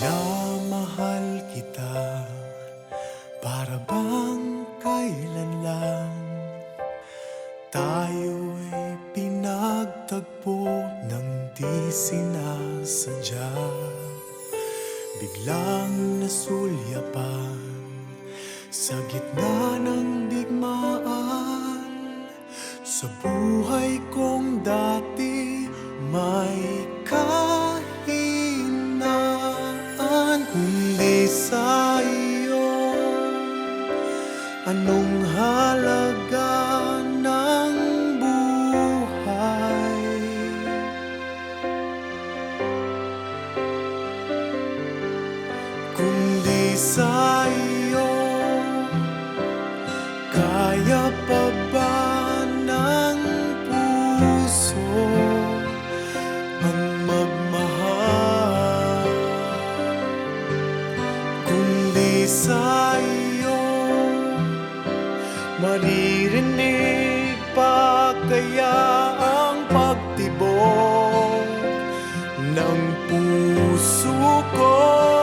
Minamahal kita, para bang kailan lang tayo'y pinagtagpo ng di sinasadya. Biglang nasulyapan sa gitna ng digmaan. Sa buhay kong dati may kahinaan, kundi sa iyo. Anong halaga ng buhay kundi sa iyo? Kaya pa ba ng puso ang magmahal kundi sa iyo? Maririnig pa kaya ang pagtibok ng puso ko?